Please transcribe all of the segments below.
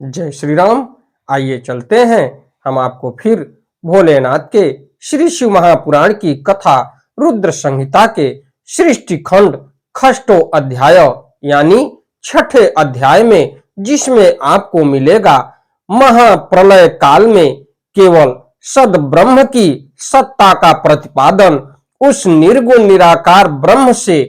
जय श्री राम। आइए चलते हैं हम आपको फिर भोलेनाथ के श्री शिव महापुराण की कथा रुद्र संहिता के सृष्टि खंड खष्टो अध्याय यानी छठे अध्याय में, जिसमें आपको मिलेगा महाप्रलय काल में केवल सद ब्रह्म की सत्ता का प्रतिपादन, उस निर्गुण निराकार ब्रह्म से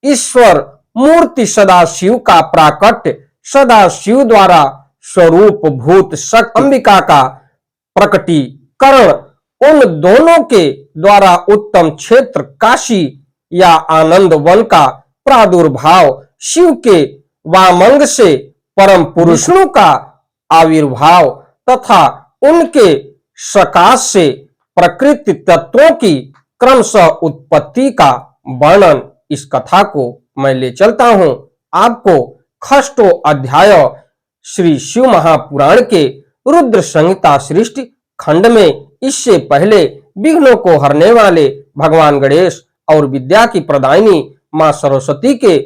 ईश्वर मूर्ति सदाशिव का प्राकट्य, सदाशिव द्वारा स्वरूप भूत शक्ति अंबिका का प्रकटीकरण, उन दोनों के द्वारा उत्तम क्षेत्र काशी या आनंद वन का प्रादुर्भाव, शिव के वामंग से परम पुरुष विष्णु का आविर्भाव तथा उनके सकाश से प्रकृति तत्वों की क्रमशः उत्पत्ति का वर्णन। इस कथा को मैं ले चलता हूं आपको खष्टो अध्याय श्री शिव महापुराण के रुद्र संहिता सृष्टि खंड में। इससे पहले विघ्नों को हरने वाले भगवान गणेश और विद्या की प्रदायिनी मां सरस्वती के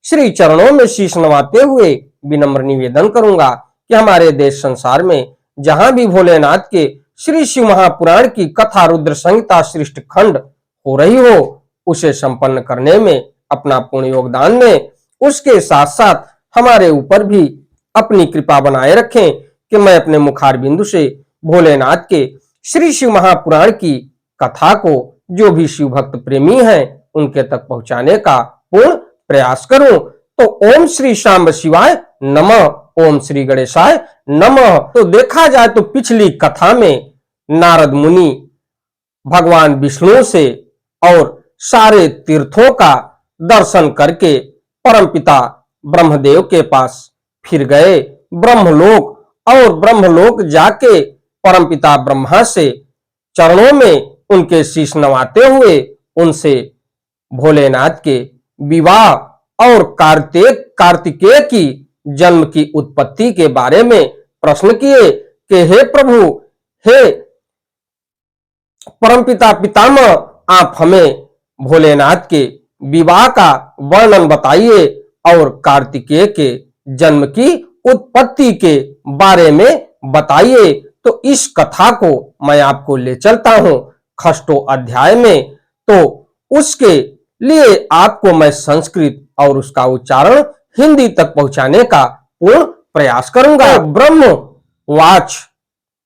श्री चरणों में शीश नवाते हुए विनम्र निवेदन करूंगा कि हमारे देश संसार में जहां भी भोलेनाथ के श्री शिव महापुराण की कथा रुद्र संहिता सृष्टि खंड हो रही हो, उसे संपन्न करने में अपना पूर्ण योगदान दें। उसके साथ साथ हमारे ऊपर भी अपनी कृपा बनाए रखें कि मैं अपने मुखार बिंदु से भोलेनाथ के श्री शिव महापुराण की कथा को जो भी शिव भक्त प्रेमी हैं उनके तक पहुंचाने का पूर्ण प्रयास करूं। तो ओम श्री शांब शिवाय नमः, ओम श्री गणेशाय नमः। तो देखा जाए तो पिछली कथा में नारद मुनि भगवान विष्णु से और सारे तीर्थों का दर्शन करके परमपिता ब्रह्मदेव के पास फिर गए ब्रह्मलोक, और ब्रह्मलोक जाके परमपिता ब्रह्मा से चरणों में उनके शीश नवाते हुए उनसे भोलेनाथ के विवाह और कार्तिकेय की जन्म की उत्पत्ति के बारे में प्रश्न किए कि हे प्रभु, हे परमपिता पितामह, आप हमें भोलेनाथ के विवाह का वर्णन बताइए और कार्तिकेय के जन्म की उत्पत्ति के बारे में बताइए। तो इस कथा को मैं आपको ले चलता हूं खष्टो अध्याय में। तो उसके लिए आपको मैं संस्कृत और उसका उच्चारण हिंदी तक पहुंचाने का पूर्ण प्रयास करूंगा। ब्रह्म वाच,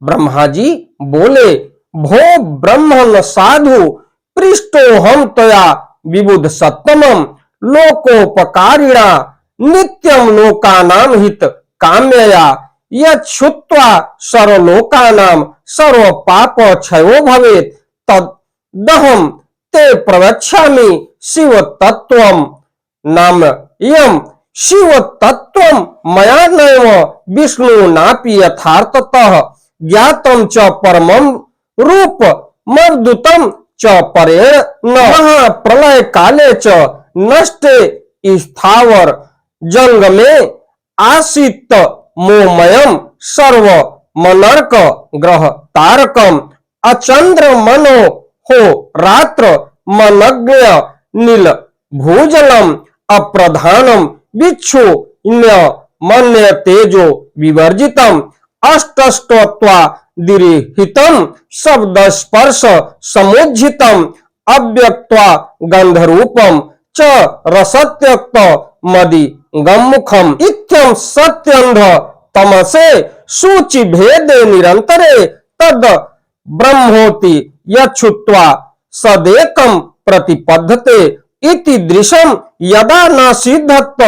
ब्रह्मा जी बोले, भो ब्रह्मण साधु पृष्ठो हम तया विबुध सत्तमम लोकोपकारिणा नित्यम लोकानाम हित काम्यया यच्छुत्वा सर्वलोकानाम सर्व पाप क्षयो भवेत् तदहं ते प्रवक्ष्यामि शिव तत्वम नाम यम शिव तत्वम मया नैव विष्णु नापि यथार्थतः ज्ञातम च परमं रूप मर्दुतम च परेण न महाप्रलय काले च नष्टे स्थावर जंगमे आसीत मोमयम सर्व मनर्क ग्रह तारकम अचंद्र मनो हो रात्र मनज्ञ नील भूजलम अप्रधानम बिच्छू मन्य तेजो विवर्जितम अष्टस्त्वा दिरिहितम शब्द स्पर्श समुज्झितम अव्यक्त्वा गंधरूपम च रसत्यक्त मदि गम्मुखम इत्यं सत्यंध तमसे सूचि भेदे निरंतरे तद ब्रह्मोति यच्छुत्वा सदेकम प्रतिपद्धते इति दृशम यदा न सिद्धत्व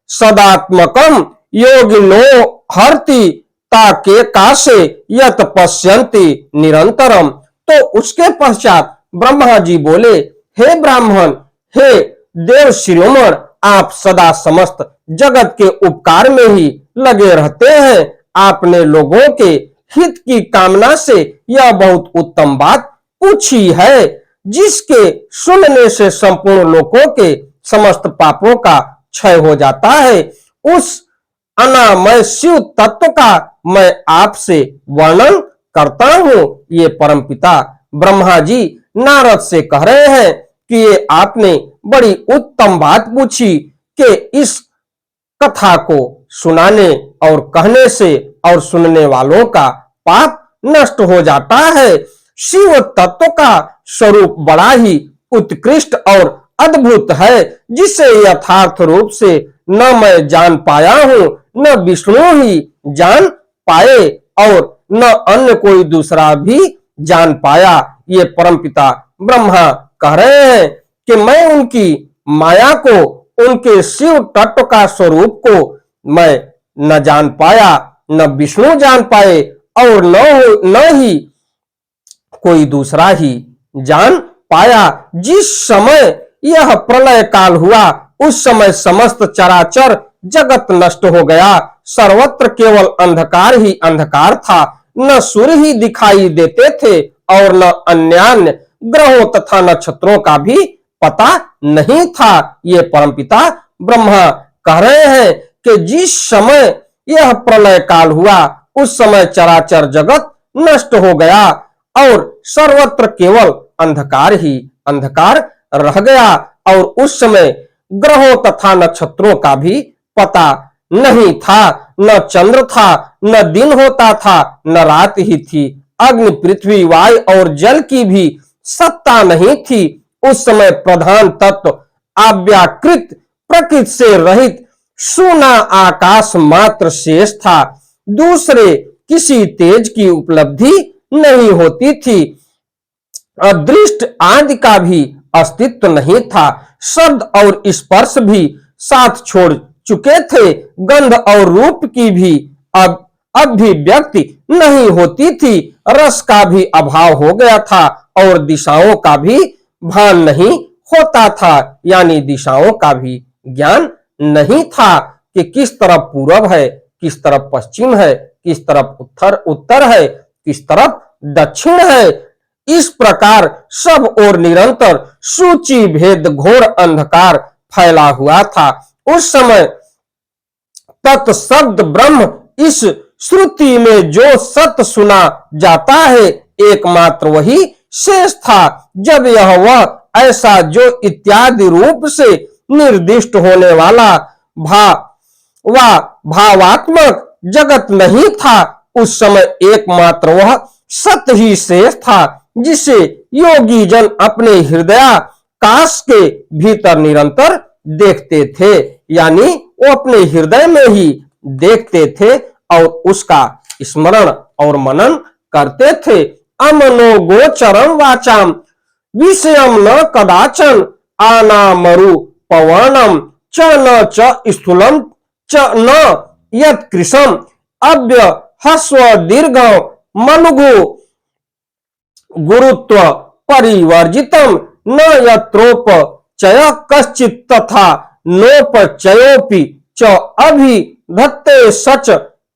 सदात्मकम योगिनो हर्ति ताके काशे यत पश्यन्ति निरंतरम। तो उसके पश्चात ब्रह्मा जी बोले, हे ब्राह्मण, हे देव शिरोमण, आप सदा समस्त जगत के उपकार में ही लगे रहते हैं। आपने लोगों के हित की कामना से यह बहुत उत्तम बात पूछी है, जिसके सुनने से संपूर्ण लोगों के समस्त पापों का क्षय हो जाता है। उस अनामय शिव तत्व का मैं आपसे वर्णन करता हूं। ये परमपिता ब्रह्मा जी नारद से कह रहे हैं कि ये आपने बड़ी उत्तम बात पूछी कि इस कथा को सुनाने और कहने से और सुनने वालों का पाप नष्ट हो जाता है। शिव तत्व का स्वरूप बड़ा ही उत्कृष्ट और अद्भुत है, जिसे यथार्थ रूप से न मैं जान पाया हूं, न विष्णु ही जान पाए और न अन्य कोई दूसरा भी जान पाया। ये परमपिता ब्रह्मा कह रहे हैं कि मैं उनकी माया को, उनके शिव तत्व का स्वरूप को मैं न जान पाया, न विष्णु जान पाए और न ही कोई दूसरा ही जान पाया। जिस समय यह प्रलय काल हुआ उस समय समस्त चराचर जगत नष्ट हो गया। सर्वत्र केवल अंधकार ही अंधकार था। न सूर्य ही दिखाई देते थे और न अन्य ग्रहों तथा नक्षत्रों का भी पता नहीं था। ये परमपिता ब्रह्मा कह रहे हैं कि जिस समय यह प्रलय काल हुआ उस समय चराचर जगत नष्ट हो गया और सर्वत्र केवल अंधकार ही अंधकार रह गया और उस समय ग्रहों तथा नक्षत्रों का भी पता नहीं था। न चंद्र था, न दिन होता था, न रात ही थी। अग्नि, पृथ्वी, वायु और जल की भी सत्ता नहीं थी। उस समय प्रधान तत्व अव्याकृत प्रकृति से रहित सूना आकाश मात्र शेष था। दूसरे किसी तेज की उपलब्धि नहीं होती थी। अदृष्ट आदि का भी अस्तित्व नहीं था। शब्द और स्पर्श भी साथ छोड़ चुके थे। गंध और रूप की भी अब भी व्यक्ति नहीं होती थी। रस का भी अभाव हो गया था और दिशाओं का भी भान नहीं होता था, यानी दिशाओं का भी ज्ञान नहीं था कि किस तरफ पूरब है, किस तरफ पश्चिम है, किस तरफ उत्तर है, किस तरफ दक्षिण है। इस प्रकार सब और निरंतर सूची भेद घोर अंधकार फैला हुआ था। उस समय तत्शब्द ब्रह्म इस श्रुति में जो सत्य सुना जाता है एकमात्र वही शेष था। जब यह वह ऐसा जो इत्यादि रूप से निर्दिष्ट होने वाला भावात्मक जगत नहीं था, उस समय एकमात्र वह सत्य ही शेष था जिसे योगी जन अपने हृदयाकाश के भीतर निरंतर देखते थे, यानी वो अपने हृदय में ही देखते थे और उसका स्मरण और मनन करते थे। अमनो गोचरम वाचाम विषयम न कदाचन आनामरु पवनम च न च स्थूलम च न यत्कृशम अव्य हस्व दीर्घ मनुगु गुरुत्व परिवर्जितम न यत्रोप चय कश्चित तथा नोपचयोपि च अभिधत्ते सच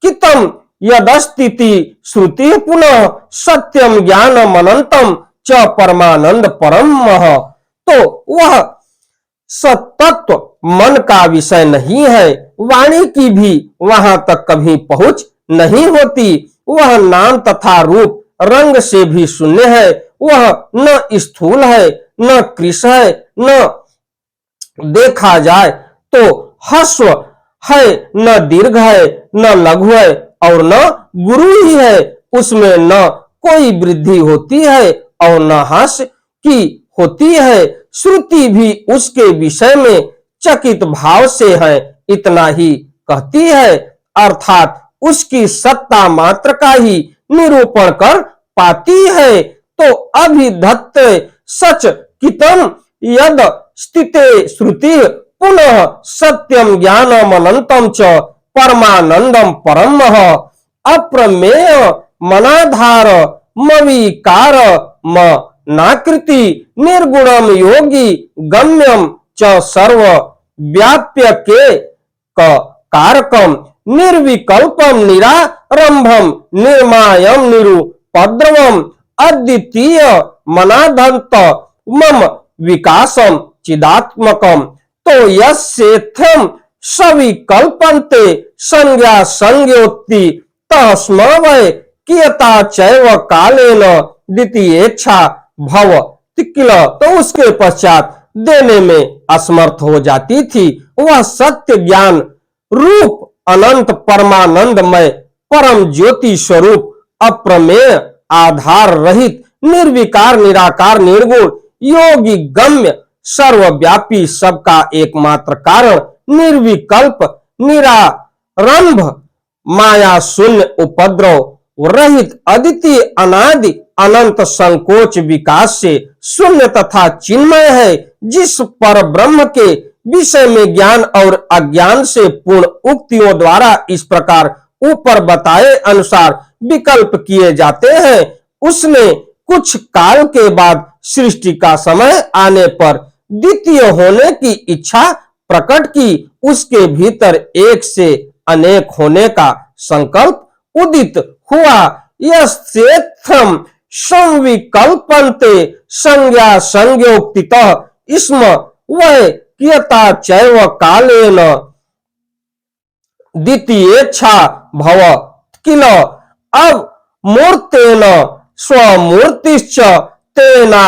कितम यदस्तिति श्रुति पुनः सत्यम ज्ञानम अनंतम च परमानंद परम। तो वह सत्तत्व मन का विषय नहीं है। वाणी की भी वहां तक कभी पहुंच नहीं होती। वह नाम तथा रूप रंग से भी शून्य है। वह न स्थूल है, न कृश है, न देखा जाए तो हस्व है, न दीर्घ है, न लघु है और न गुरु ही है। उसमें न कोई वृद्धि होती है और न ह्रास की होती है। श्रुति भी उसके विषय में चकित भाव से है, इतना ही कहती है, अर्थात उसकी सत्ता मात्र का ही निरूपण कर पाती है। तो अभिधत्त सच कितम यद स्थिते श्रुति पुनः सत्यम ज्ञानम अनंतम च परमानंदम परम। अप्रमेय मनाधार मविकार म नाकृति निर्गुणम योगी गम्यम च सर्व व्याप्य के कारकम निर्विकल्पम निरारंभम निर्मायम निरुपद्रवम अद्वितीय मनाधंत मम विकासम चिदात्मकम। तो यस्येथम सविकल्पन्ते संज्ञा संज्ञोक्ति तस्म वै कियता चैव कालेन द्वितीयेच्छा भव तिकिल। तो उसके पश्चात देने में असमर्थ हो जाती थी। वह सत्य ज्ञान रूप अनंत परमानंदमय परम ज्योति स्वरूप अप्रमेय आधार रहित निर्विकार निराकार निर्गुण योगी गम्य सर्वव्यापी सबका एकमात्र कारण निर्विकल्प निरारंभ माया शून्य उपद्रव रहित अद्वितीय अनादि अनंत संकोच विकास से शून्य तथा चिन्मय है, जिस पर ब्रह्म के विषय में ज्ञान और अज्ञान से पूर्ण उक्तियों द्वारा इस प्रकार ऊपर बताए अनुसार विकल्प किए जाते हैं, उसने कुछ काल के बाद सृष्टि का समय आने पर द्वितीय होने की इच्छा प्रकट की, उसके भीतर एक से अनेक होने का संकल्प उदित हुआ। यस्येत्थं संविकल्पन्ते संज्ञा संज्ञोक्तितः स्म वै कियता चैव कालेन द्वितीयेच्छा भव किल अब मूर्तेन स्वमूर्तिश्च तेना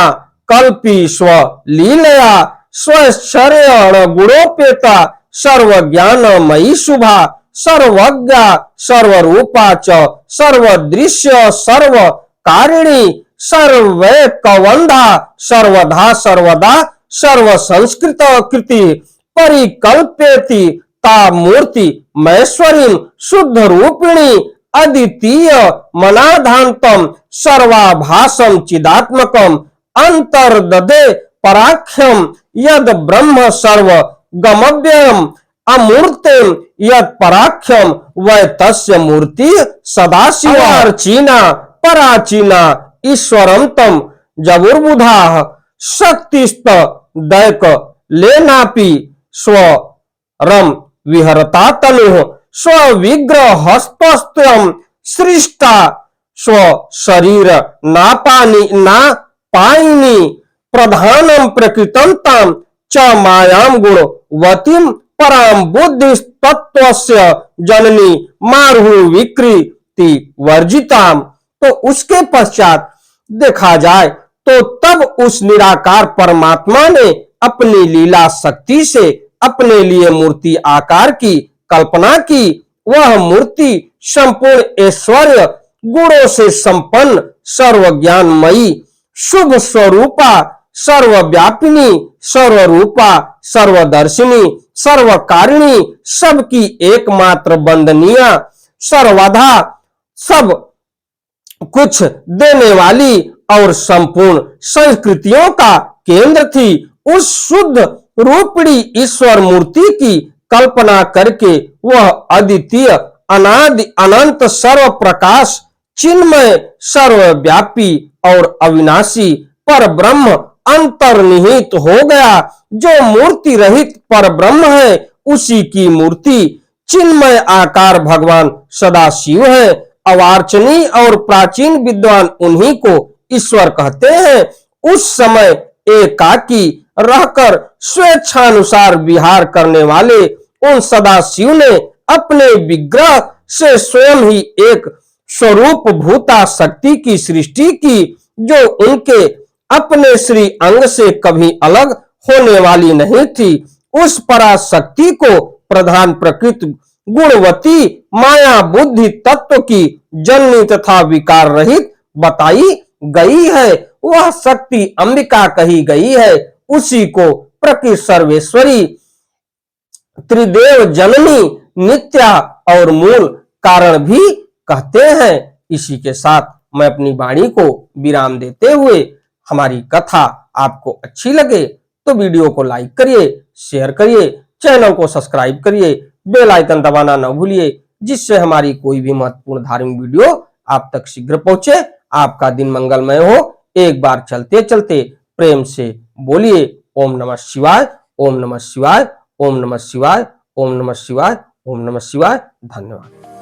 कल्पी स्वलीलया स्वशरण गुणोपेता सर्वज्ञानमयी शुभा सर्वज्ञा सर्वरूपा च सर्वदृश्य सर्वकारिणी सर्वैकवंधा सर्वधा सर्वदा सर्वसंस्कृत कृति परिकल्पेति ता मूर्ति महेश्वरीं शुद्ध रूपिणी अद्वितीय मनाधान्तम सर्वाभासम चिदात्मकम अंतर्ददे पराख्यम यद ब्रह्म सर्व गमव्ययम अमूर्तिम यद पराख्यम वै तस्य मूर्ति सदाशिवार्चीना पराचीना ईश्वरम तम जबुर्बुधा शक्तिस्त दैक लेनापि स्वरम विहरता तनु स्विग्रह हस्तस्त्रम सृष्टा स्व शरीर नापानी ना पाइनी प्रधानम प्रकृतं ताम च मायाम गुणवतीम पराम बुद्धि तत्वस्य जननी मारहु विकृति वर्जिताम। तो उसके पश्चात देखा जाए तो तब उस निराकार परमात्मा ने अपनी लीला शक्ति से अपने लिए मूर्ति आकार की कल्पना की। वह मूर्ति संपूर्ण ऐश्वर्य गुणों से संपन्न सर्वज्ञानमयी शुभ स्वरूपा सर्वव्यापिनी सर्वरूपा सर्वदर्शिनी सर्वकारिणी सबकी एकमात्र वंदनीय सर्वधा सब कुछ देने वाली और संपूर्ण संस्कृतियों का केंद्र थी। उस शुद्ध रूपिणी ईश्वर मूर्ति की कल्पना करके वह अद्वितीय अनादि अनंत सर्व प्रकाश चिन्मय सर्वव्यापी और अविनाशी पर ब्रह्म अंतर्निहित हो गया। जो मूर्ति रहित पर ब्रह्म है उसी की मूर्ति चिन्मय आकार भगवान सदाशिव है। अवार्चनीय और प्राचीन विद्वान उन्हीं को ईश्वर कहते हैं। उस समय एकाकी रहकर स्वेच्छानुसार विहार करने वाले उन सदाशिव ने अपने विग्रह से स्वयं ही एक स्वरूप भूता शक्ति की सृष्टि की, जो उनके अपने श्री अंग से कभी अलग होने वाली नहीं थी। उस पराशक्ति को प्रधान प्रकृति गुणवती माया बुद्धि तत्व की जननी तथा विकार रहित बताई गई है। वह शक्ति अंबिका कही गई है। उसी को प्रकृति सर्वेश्वरी त्रिदेव जननी नित्या और मूल कारण भी कहते हैं। इसी के साथ मैं अपनी वाणी को विराम देते हुए, हमारी कथा आपको अच्छी लगे तो वीडियो को लाइक करिए, शेयर करिए, चैनल को सब्सक्राइब करिए, बेल आइकन दबाना न भूलिए, जिससे हमारी कोई भी महत्वपूर्ण धार्मिक वीडियो आप तक शीघ्र पहुंचे। आपका दिन मंगलमय हो। एक बार चलते चलते प्रेम से बोलिए ओम नमः शिवाय, ओम नमः शिवाय, ओम नमः शिवाय, ओम नमः शिवाय, ओम नमः शिवाय। धन्यवाद।